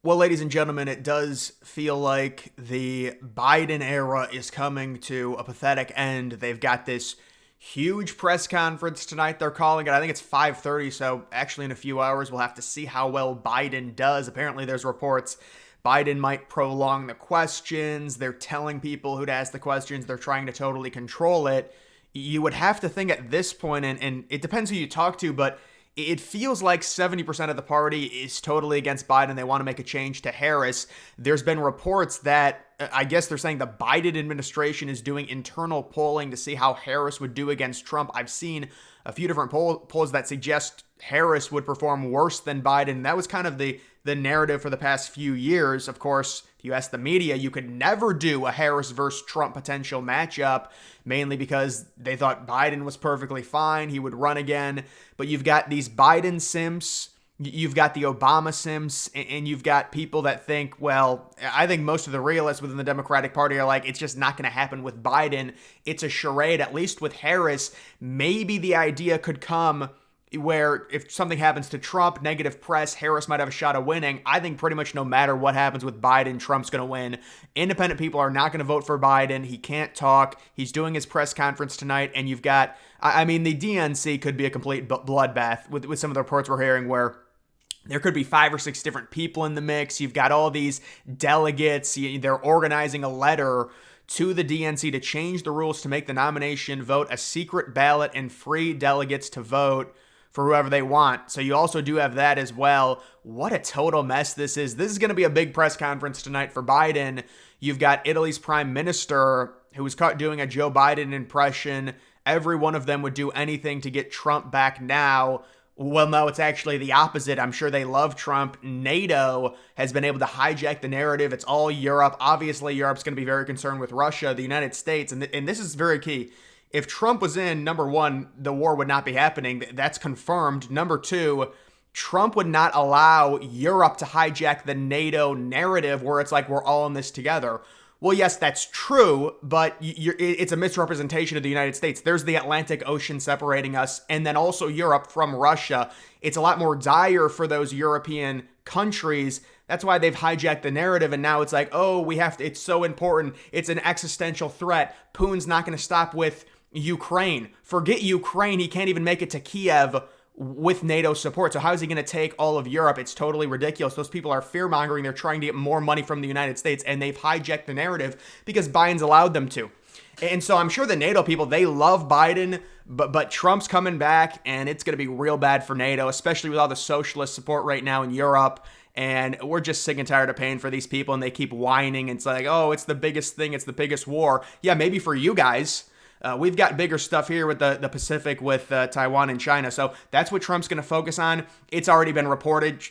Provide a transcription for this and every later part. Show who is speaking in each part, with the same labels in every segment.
Speaker 1: Well, ladies and gentlemen, it does feel like the Biden era is coming to a pathetic end. They've got this huge press conference tonight. They're calling it. I think it's 5:30, so actually in a few hours we'll have to see how well Biden does. Apparently there's reports Biden might prolong the questions. They're telling people who to ask the questions. They're trying to totally control it. You would have to think at this point, and it depends who you talk to, but it feels like 70% of the party is totally against Biden. They want to make a change to Harris. There's been reports that I guess they're saying the Biden administration is doing internal polling to see how Harris would do against Trump. I've seen a few different polls that suggest Harris would perform worse than Biden. That was kind of the narrative for the past few years. Of course, if you ask the media, you could never do a Harris versus Trump potential matchup, mainly because they thought Biden was perfectly fine. He would run again. But you've got these Biden simps, you've got the Obama simps, and you've got people that think, well, I think most of the realists within the Democratic Party are like, it's just not going to happen with Biden. It's a charade. At least with Harris, maybe the idea could come where if something happens to Trump, negative press, Harris might have a shot of winning. I think pretty much no matter what happens with Biden, Trump's going to win. Independent people are not going to vote for Biden. He can't talk. He's doing his press conference tonight, and you've got, I mean, the DNC could be a complete bloodbath with some of the reports we're hearing where there could be 5 or 6 different people in the mix. You've got all these delegates. They're organizing a letter to the DNC to change the rules to make the nomination vote a secret ballot and free delegates to vote for whoever they want. So you also do have that as well. What a total mess this is. This is going to be a big press conference tonight for Biden. You've got Italy's prime minister who was caught doing a Joe Biden impression. Every one of them would do anything to get Trump back now. Well, no, it's actually the opposite. I'm sure they love Trump. NATO has been able to hijack the narrative. It's all Europe. Obviously, Europe's going to be very concerned with Russia, the United States, and this is very key. If Trump was in, number one, the war would not be happening. That's confirmed. Number two, Trump would not allow Europe to hijack the NATO narrative where it's like we're all in this together. Well, yes, that's true, but it's a misrepresentation of the United States. There's the Atlantic Ocean separating us, and then also Europe from Russia. It's a lot more dire for those European countries. That's why they've hijacked the narrative, and now it's like, oh, we have to, it's so important. It's an existential threat. Putin's not going to stop with Ukraine. Forget Ukraine. He can't even make it to Kiev with NATO support. So how is he going to take all of Europe? It's totally ridiculous. Those people are fear-mongering. They're trying to get more money from the United States, and they've hijacked the narrative because Biden's allowed them to. And so I'm sure the NATO people, they love Biden, but Trump's coming back, and it's going to be real bad for NATO, especially with all the socialist support right now in Europe. And we're just sick and tired of paying for these people, and they keep whining. It's like, oh, it's the biggest thing. It's the biggest war. Yeah, maybe for you guys. We've got bigger stuff here with the Pacific, with Taiwan and China. So that's what Trump's going to focus on. It's already been reported.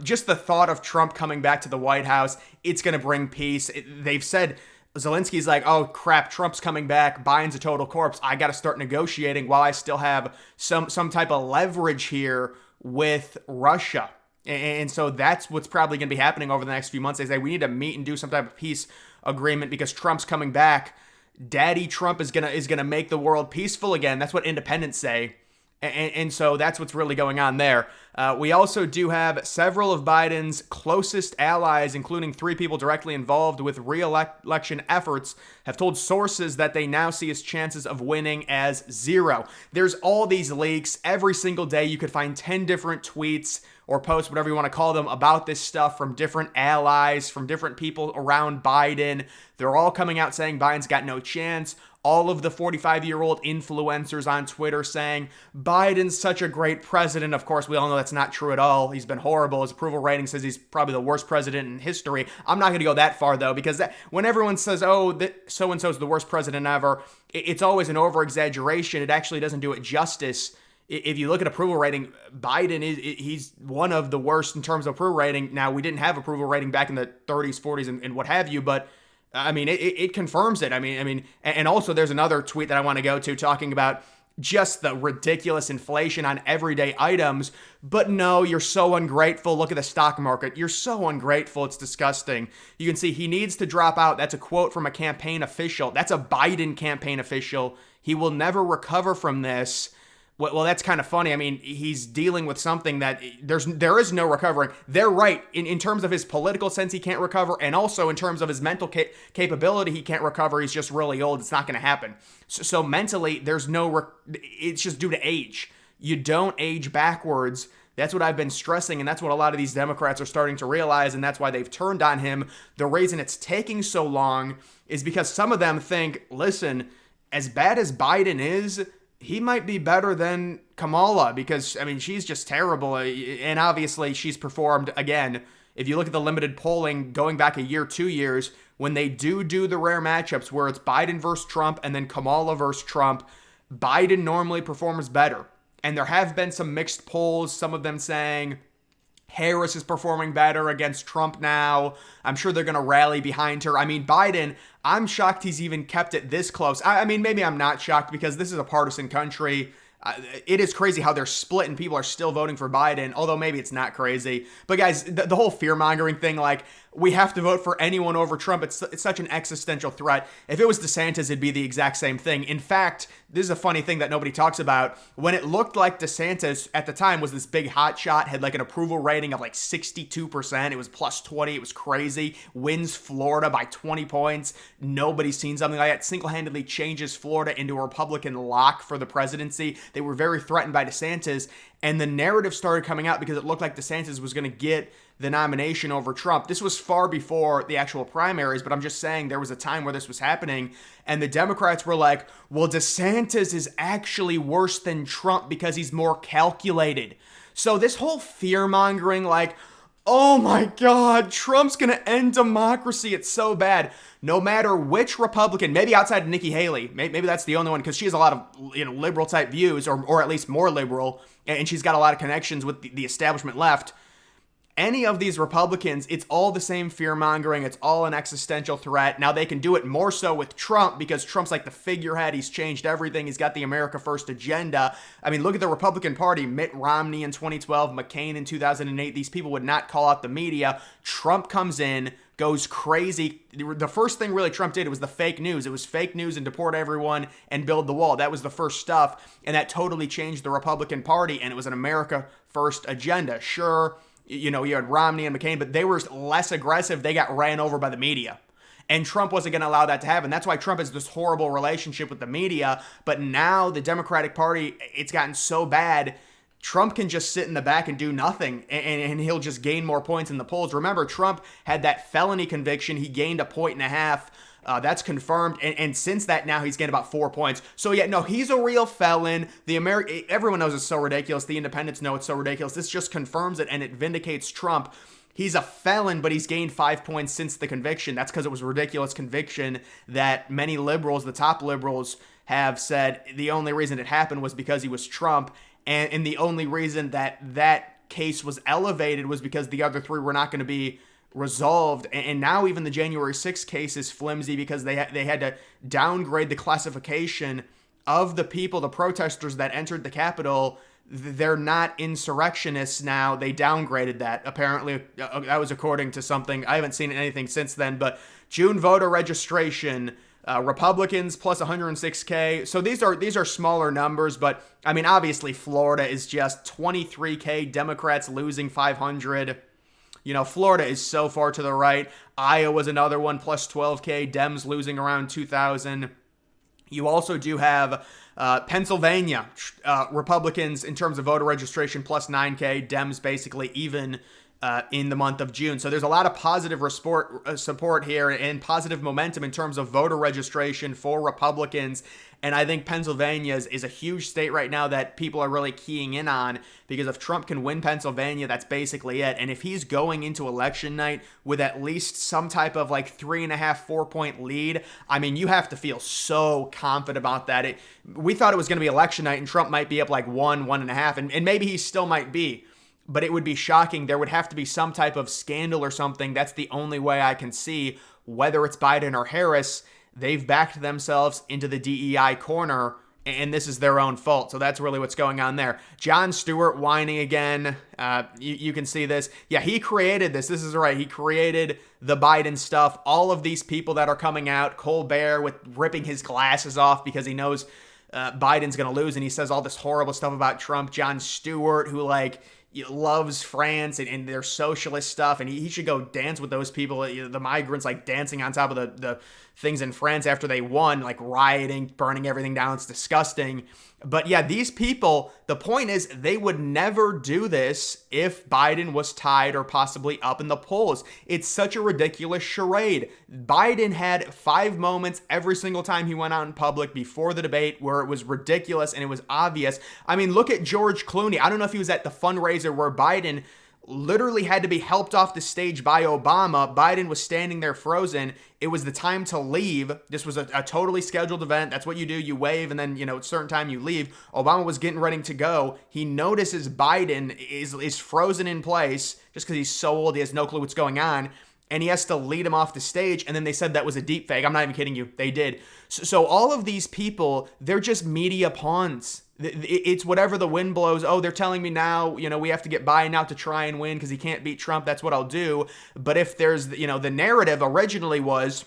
Speaker 1: Just the thought of Trump coming back to the White House, it's going to bring peace. They've said, Zelensky's like, oh, crap, Trump's coming back. Biden's a total corpse. I got to start negotiating while I still have some type of leverage here with Russia. And so that's what's probably going to be happening over the next few months. They say we need to meet and do some type of peace agreement because Trump's coming back. Daddy Trump is gonna make the world peaceful again. That's what independents say. And so that's what's really going on there. We also do have several of Biden's closest allies, including 3 people directly involved with re-election efforts, have told sources that they now see his chances of winning as 0. There's all these leaks. Every single day you could find 10 different tweets or posts, whatever you want to call them, about this stuff from different allies, from different people around Biden. They're all coming out saying Biden's got no chance. All of the 45-year-old influencers on Twitter saying, Biden's such a great president. Of course, we all know that's not true at all. He's been horrible. His approval rating says he's probably the worst president in history. I'm not going to go that far, though, because when everyone says, oh, so-and-so's the worst president ever, it's always an over-exaggeration. It actually doesn't do it justice. If you look at approval rating, Biden he's one of the worst in terms of approval rating. Now, we didn't have approval rating back in the 30s, 40s, and what have you, but I mean, it confirms it. I mean, and also there's another tweet that I want to go to talking about just the ridiculous inflation on everyday items. But no, you're so ungrateful. Look at the stock market. You're so ungrateful. It's disgusting. You can see he needs to drop out. That's a quote from a campaign official. That's a Biden campaign official. He will never recover from this. Well, that's kind of funny. I mean, he's dealing with something that there is no recovering. They're right in terms of his political sense, he can't recover, and also in terms of his mental capability, he can't recover. He's just really old. It's not going to happen. So mentally, there's no. It's just due to age. You don't age backwards. That's what I've been stressing, and that's what a lot of these Democrats are starting to realize, and that's why they've turned on him. The reason it's taking so long is because some of them think, listen, as bad as Biden is, he might be better than Kamala because, I mean, she's just terrible. And obviously, she's performed, again, if you look at the limited polling going back a year, 2 years, when they do the rare matchups where it's Biden versus Trump and then Kamala versus Trump, Biden normally performs better. And there have been some mixed polls, some of them saying Harris is performing better against Trump now. I'm sure they're going to rally behind her. I mean, Biden, I'm shocked he's even kept it this close. I mean, maybe I'm not shocked because this is a partisan country. It is crazy how they're split and people are still voting for Biden, although maybe it's not crazy. But guys, the whole fear-mongering thing, like, we have to vote for anyone over Trump. It's such an existential threat. If it was DeSantis, it'd be the exact same thing. In fact, this is a funny thing that nobody talks about. When it looked like DeSantis at the time was this big hot shot, had like an approval rating of like 62%. It was plus 20. It was crazy. Wins Florida by 20 points. Nobody's seen something like that. Single-handedly changes Florida into a Republican lock for the presidency. They were very threatened by DeSantis. And the narrative started coming out because it looked like DeSantis was going to get the nomination over Trump. This was far before the actual primaries, but I'm just saying there was a time where this was happening, and the Democrats were like, well, DeSantis is actually worse than Trump because he's more calculated. So this whole fear-mongering, like, oh my God, Trump's going to end democracy. It's so bad. No matter which Republican, maybe outside of Nikki Haley, maybe that's the only one because she has a lot of liberal type views, or at least more liberal, and she's got a lot of connections with the establishment left. Any of these Republicans, it's all the same fear-mongering. It's all an existential threat. Now, they can do it more so with Trump because Trump's like the figurehead. He's changed everything. He's got the America First agenda. I mean, look at the Republican Party. Mitt Romney in 2012, McCain in 2008. These people would not call out the media. Trump comes in, goes crazy. The first thing really Trump did was the fake news. It was fake news and deport everyone and build the wall. That was the first stuff, and that totally changed the Republican Party, and it was an America First agenda. Sure, you had Romney and McCain, but they were less aggressive. They got ran over by the media. And Trump wasn't going to allow that to happen. That's why Trump has this horrible relationship with the media. But now the Democratic Party, it's gotten so bad, Trump can just sit in the back and do nothing, and he'll just gain more points in the polls. Remember, Trump had that felony conviction. He gained 1.5 points. That's confirmed, and since that now he's gained about 4 points. So yeah, no, he's a real felon. Everyone knows it's so ridiculous. The independents know it's so ridiculous. This just confirms it, and it vindicates Trump. He's a felon, but he's gained 5 points since the conviction. That's because it was a ridiculous conviction that many liberals, the top liberals, have said the only reason it happened was because he was Trump, and the only reason that case was elevated was because the other three were not going to be resolved. And now even the January 6th case is flimsy because they had to downgrade the classification of the people, the protesters that entered the Capitol. They're not insurrectionists now. They downgraded that. Apparently, that was according to something. I haven't seen anything since then, but June voter registration, Republicans plus 106K. So these are smaller numbers, but I mean, obviously Florida is just 23K, Democrats losing 500. Florida is so far to the right. Iowa's another one, plus 12K, Dems losing around 2,000. You also do have Pennsylvania, Republicans in terms of voter registration plus 9K, Dems basically even in the month of June. So there's a lot of positive support here and positive momentum in terms of voter registration for Republicans. And I think Pennsylvania is a huge state right now that people are really keying in on, because if Trump can win Pennsylvania, that's basically it. And if he's going into election night with at least some type of like 3.5, 4 point lead, I mean, you have to feel so confident about that. We thought it was going to be election night and Trump might be up like 1.5, and maybe he still might be. But it would be shocking. There would have to be some type of scandal or something. That's the only way I can see, whether it's Biden or Harris. They've backed themselves into the DEI corner, and this is their own fault. So that's really what's going on there. Jon Stewart whining again. You can see this. Yeah, he created this. This is right. He created the Biden stuff. All of these people that are coming out, Colbert with ripping his glasses off because he knows Biden's going to lose, and he says all this horrible stuff about Trump. Jon Stewart, who loves France and their socialist stuff, and he should go dance with those people, the migrants, dancing on top of the things in France after they won, rioting, burning everything down. It's disgusting. But yeah, these people, the point is they would never do this if Biden was tied or possibly up in the polls. It's such a ridiculous charade. Biden had 5 moments every single time he went out in public before the debate where it was ridiculous and it was obvious. I mean, look at George Clooney. I don't know if he was at the fundraiser where Biden literally had to be helped off the stage by Obama. Biden was standing there frozen. It was the time to leave. This was a totally scheduled event. That's what you do. You wave and then, at a certain time you leave. Obama was getting ready to go. He notices Biden is frozen in place just because he's so old. He has no clue what's going on. And he has to lead him off the stage. And then they said that was a deep fake. I'm not even kidding you. They did. So all of these people, they're just media pawns. It's whatever the wind blows. Oh, they're telling me now, we have to get Biden out to try and win because he can't beat Trump. That's what I'll do. But if there's, the narrative originally was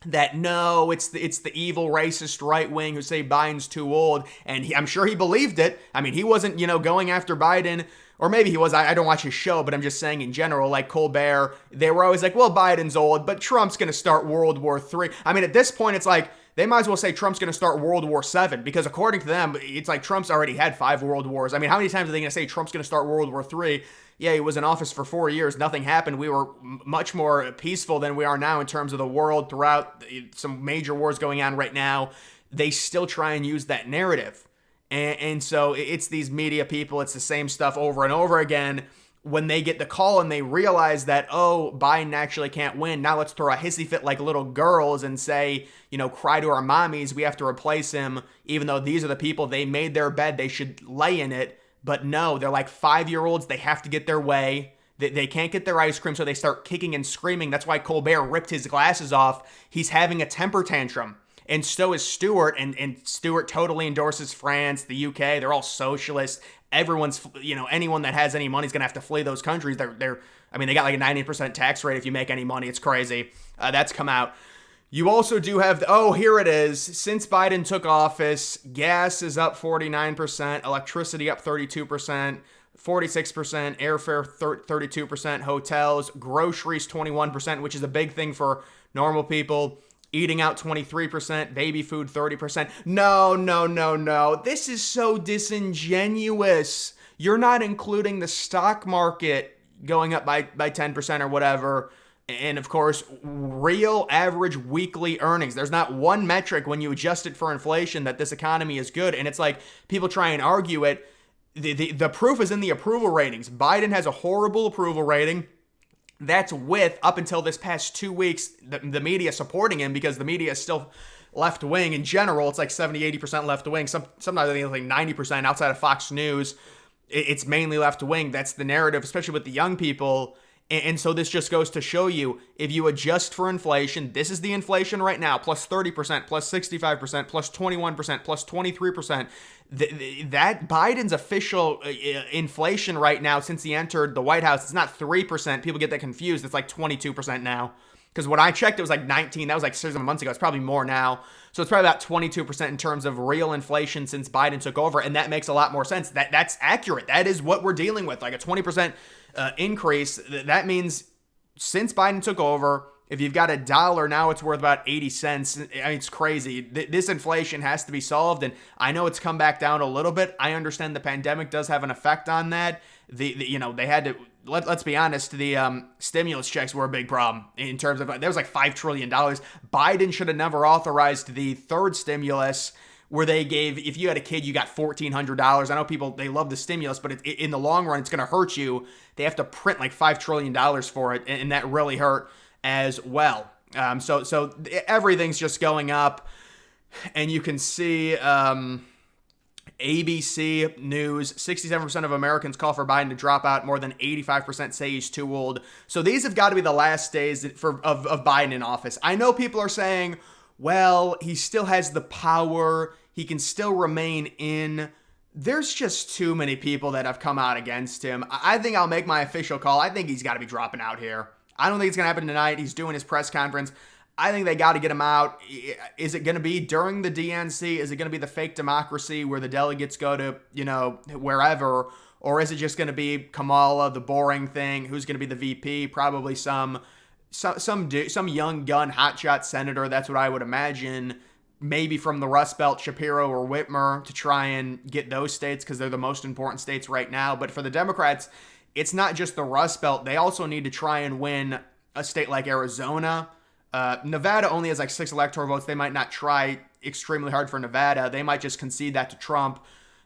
Speaker 1: that no, it's the evil racist right wing who say Biden's too old. And I'm sure he believed it. I mean, he wasn't, going after Biden. Or maybe he was. I don't watch his show, but I'm just saying in general, like Colbert, they were always like, well, Biden's old, but Trump's going to start World War III. I mean, at this point, it's like, they might as well say Trump's going to start World War VII, because according to them, it's like Trump's already had 5 world wars. I mean, how many times are they going to say Trump's going to start World War III? Yeah, he was in office for 4 years. Nothing happened. We were much more peaceful than we are now in terms of the world throughout some major wars going on right now. They still try and use that narrative. And so it's these media people. It's the same stuff over and over again. When they get the call and they realize that, oh, Biden actually can't win, now let's throw a hissy fit like little girls and say, cry to our mommies, we have to replace him, even though these are the people, they made their bed, they should lay in it. But no, they're like 5-year-olds, they have to get their way. They can't get their ice cream, so they start kicking and screaming. That's why Colbert ripped his glasses off. He's having a temper tantrum. And so is Stewart, and Stewart totally endorses France, the UK. They're all socialists. Everyone's, anyone that has any money is going to have to flee those countries. They got like a 90% tax rate if you make any money. It's crazy. That's come out. You also do have, here it is. Since Biden took office, gas is up 49%, electricity up 32%, 46%, airfare 32%, hotels, groceries 21%, which is a big thing for normal people. Eating out 23%, baby food 30%. No. This is so disingenuous. You're not including the stock market going up by 10% or whatever. And of course, real average weekly earnings. There's not one metric when you adjust it for inflation that this economy is good. And it's like people try and argue it. The proof is in the approval ratings. Biden has a horrible approval rating. That's with, up until this past 2 weeks, the media supporting him, because the media is still left-wing. In general, it's like 70-80% left-wing. Sometimes I think it's like 90% outside of Fox News. It's mainly left-wing. That's the narrative, especially with the young people. And so this just goes to show you, if you adjust for inflation, this is the inflation right now, plus 30%, plus 65%, plus 21%, plus 23%. That Biden's official inflation right now since he entered the White House, it's not 3%. People get that confused. It's like 22% now. Because when I checked, it was like 19. That was like 7 months ago. It's probably more now. So it's probably about 22% in terms of real inflation since Biden took over. And that makes a lot more sense. That's accurate. That is what we're dealing with. Like a 20% increase. That means since Biden took over, if you've got $1, now it's worth about 80 cents. I mean, it's crazy. This inflation has to be solved. And I know it's come back down a little bit. I understand the pandemic does have an effect on that. They had to, let's be honest, the stimulus checks were a big problem in terms of, there was like $5 trillion. Biden should have never authorized the third stimulus, where they gave, if you had a kid, you got $1,400. I know people, they love the stimulus, but in the long run, it's going to hurt you. They have to print like $5 trillion for it, and that really hurt as well. So everything's just going up, and you can see ABC News, 67% of Americans call for Biden to drop out. More than 85% say he's too old. So these have got to be the last days of Biden in office. I know people are saying, well, he still has the power. He can still remain in. There's just too many people that have come out against him. I think I'll make my official call. I think he's got to be dropping out here. I don't think it's going to happen tonight. He's doing his press conference. I think they got to get him out. Is it going to be during the DNC? Is it going to be the fake democracy where the delegates go to, wherever? Or is it just going to be Kamala, the boring thing? Who's going to be the VP? Probably some young gun hotshot senator. That's what I would imagine. Maybe from the Rust Belt, Shapiro or Whitmer, to try and get those states because they're the most important states right now. But for the Democrats, it's not just the Rust Belt. They also need to try and win a state like Arizona. Nevada only has like 6 electoral votes. They might not try extremely hard for Nevada. They might just concede that to Trump.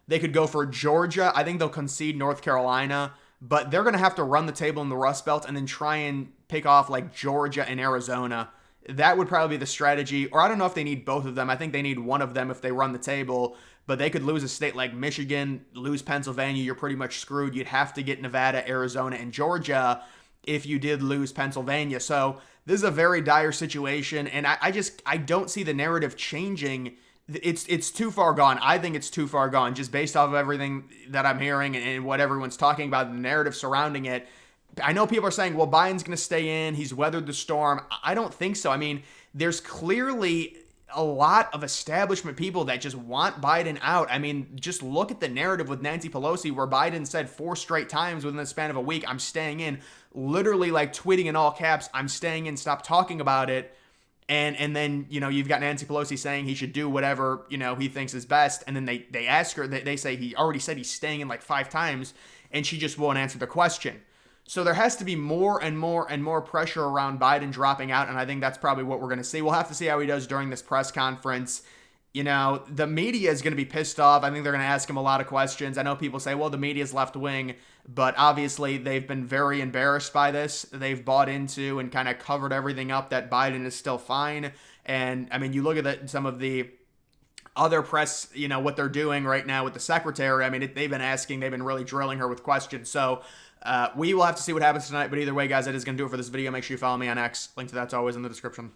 Speaker 1: They could go for Georgia. I think they'll concede North Carolina. But they're going to have to run the table in the Rust Belt and then try and pick off like Georgia and Arizona. That would probably be the strategy. Or I don't know if they need both of them. I think they need one of them if they run the table. But they could lose a state like Michigan, lose Pennsylvania. You're pretty much screwed. You'd have to get Nevada, Arizona, and Georgia if you did lose Pennsylvania. So this is a very dire situation. And I don't see the narrative changing. It's too far gone. I think it's too far gone just based off of everything that I'm hearing and what everyone's talking about, the narrative surrounding it. I know people are saying, well, Biden's going to stay in. He's weathered the storm. I don't think so. I mean, there's clearly a lot of establishment people that just want Biden out. I mean, just look at the narrative with Nancy Pelosi where Biden said 4 straight times within the span of a week, I'm staying in, literally like tweeting in all caps, I'm staying in, stop talking about it. And then, you've got Nancy Pelosi saying he should do whatever, he thinks is best. And then they ask her, they say he already said he's staying in like 5 times, and she just won't answer the question. So there has to be more and more and more pressure around Biden dropping out, and I think that's probably what we're going to see. We'll have to see how he does during this press conference. The media is going to be pissed off. I think they're going to ask him a lot of questions. I know people say, well, the media's left wing, but obviously they've been very embarrassed by this. They've bought into and kind of covered everything up that Biden is still fine. And, I mean, you look at some of the other press, what they're doing right now with the secretary. I mean, they've been really drilling her with questions. So we will have to see what happens tonight. But either way, guys, that is going to do it for this video. Make sure you follow me on X. Link to that's always in the description.